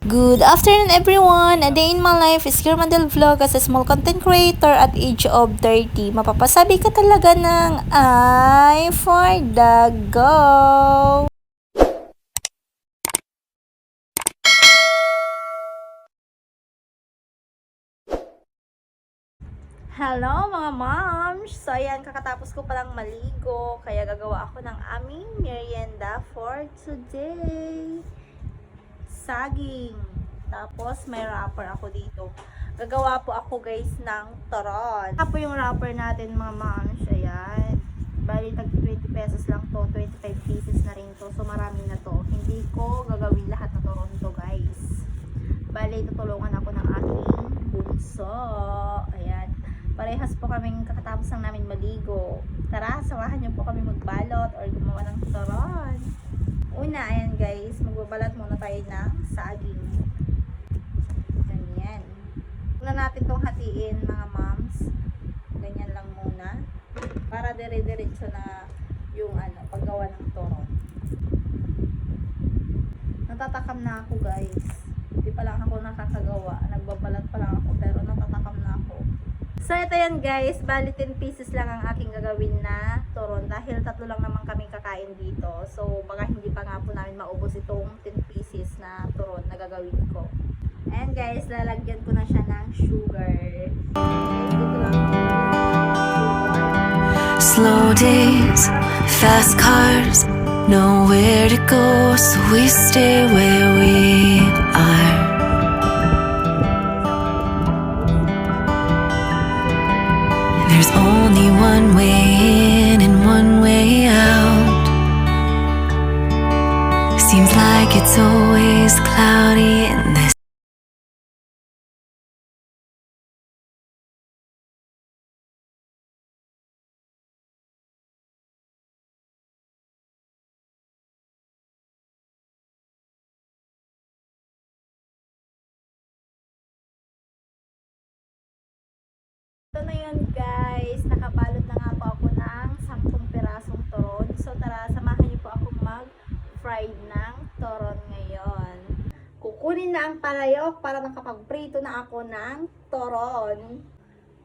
Good afternoon everyone! A day in my life is Girl Mandel Vlog as a small content creator at age of 30. Mapapasabi ka talaga ng I for the go! Hello mga moms! So ayan, kakatapos ko palang maligo, kaya gagawa ako ng aming merienda for today. Saging. Tapos may wrapper ako dito. Gagawa po ako guys ng turon. Ito po yung wrapper natin mga moms. Ayan. Bali tag 20 pesos lang to. 25 pieces na rin to. So marami na to. Hindi ko gagawin lahat na turon to guys. Bali tutulungan ako ng aking bunso. Ayan. Parehas po kaming kakatapos lang namin maligo. Tara, samahan niyo po kami magbalot or gumawa ng turon. Una, ayan guys, magbabalat muna tayo ng saging. Ganyan. Una natin tong hatiin mga moms. Ganyan lang muna. Para dire-diretso na yung paggawa ng turon. Natatakam na ako guys. Hindi pa lang ako nakakagawa. Nagbabalat pa lang ako pero natatakam na ako. So ito yan guys, bali 10 pieces lang ang aking gagawin na turon dahil tatlo lang naman kami kakain dito. So baka hindi pa nga po namin maubos itong 10 pieces na turon na gagawin ko. And guys, lalagyan ko na siya ng sugar. Dito lang. Slow days, fast cars, nowhere to go, so we stay where we are. There's only one way in and one way out. Seems like it's always cloudy in this. Ito na yun guys, nakabalot na nga po ako ng 10 pirasong turon. So tara, samahan niyo po ako mag-fried ng turon ngayon. Kukunin na ang palayok para makapag-prito na ako ng turon.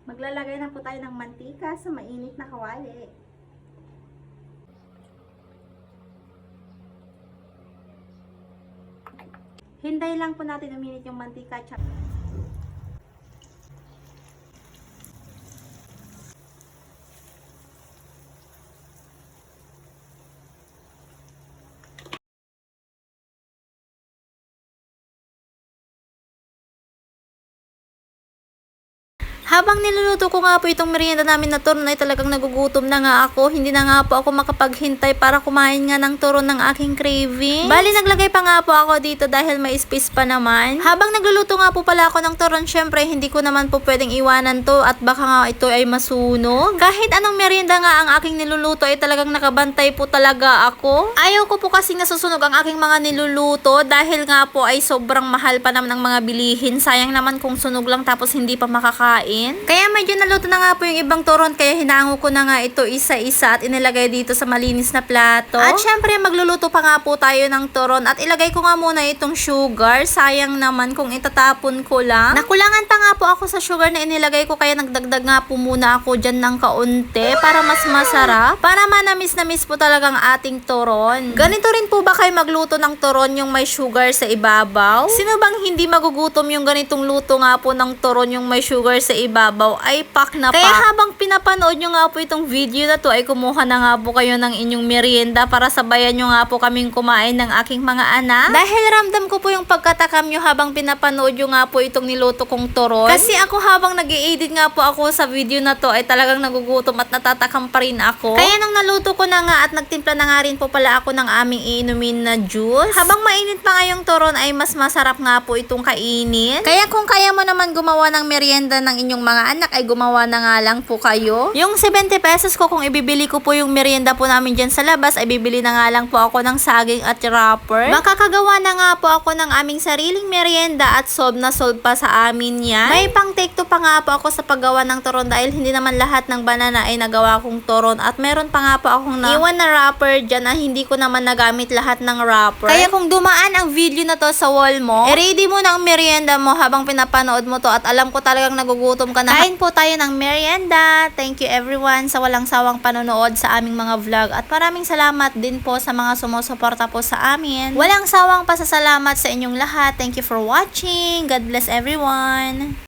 Maglalagay na po tayo ng mantika sa mainit na kawali. Hintay lang po natin uminit yung mantika. Habang niluluto ko nga po itong merienda namin na turon ay talagang nagugutom na nga ako. Hindi na nga po ako makapaghintay para kumain nga ng turon ng aking craving. Bali naglagay pa nga po ako dito dahil may space pa naman. Habang nagluluto nga po pala ako ng turon, syempre hindi ko naman po pwedeng iwanan to at baka nga ito ay masunog. Kahit anong merienda nga ang aking niluluto ay talagang nakabantay po talaga ako. Ayaw ko po kasing nasusunog ang aking mga niluluto dahil nga po ay sobrang mahal pa naman ang mga bilihin. Sayang naman kung sunog lang tapos hindi pa makakain. Kaya medyo naluto na nga po yung ibang turon kaya hinango ko na nga ito isa-isa at inilagay dito sa malinis na plato. At syempre magluluto pa nga po tayo ng turon at ilagay ko nga muna itong sugar. Sayang naman kung itatapon ko lang. Nakulangan pa nga po ako sa sugar na inilagay ko kaya nagdagdag nga po muna ako dyan ng kaunti para mas masarap. Para manamis na miss po talagang ating turon. Ganito rin po ba kayo magluto ng turon yung may sugar sa ibabaw? Sino bang hindi magugutom yung ganitong luto nga po ng turon yung may sugar sa ibabaw ay pak na pak. Kaya habang pinapanood nyo nga po itong video na to ay kumuha na nga po kayo ng inyong merienda para sabayan nyo nga po kaming kumain ng aking mga anak. Dahil ramdam ko po yung pagkatakam nyo habang pinapanood nyo nga po itong niluto kong turon. Kasi ako habang nag-i-edit nga po ako sa video na to ay talagang nagugutom at natatakam pa rin ako. Kaya nung naluto ko na nga at nagtimpla na nga rin po pala ako ng aming iinumin na juice. Habang mainit pa nga yung turon ay mas masarap nga po itong kainin. Kaya kung kaya mo naman gumawa ng merienda ng inyong mga anak ay gumawa na nga lang po kayo. Yung 70 pesos ko kung ibibili ko po yung merienda po namin dyan sa labas ay bibili na nga lang po ako ng saging at wrapper. Makakagawa na nga po ako ng aming sariling merienda at solve na solve pa sa amin yan. May pang take 2 pa nga po ako sa paggawa ng turon dahil hindi naman lahat ng banana ay nagawa kong turon at meron pa nga po akong iwan na wrapper dyan na hindi ko naman nagamit lahat ng wrapper. Kaya kung dumaan ang video na to sa wall mo, ready mo na ang merienda mo habang pinapanood mo to at alam ko talagang nagugutom ka na. Kain po tayo ng merienda. Thank you everyone sa walang sawang panonood sa aming mga vlog at maraming salamat din po sa mga sumusuporta po sa amin. Walang sawang pasasalamat sa inyong lahat. Thank you for watching. God bless everyone.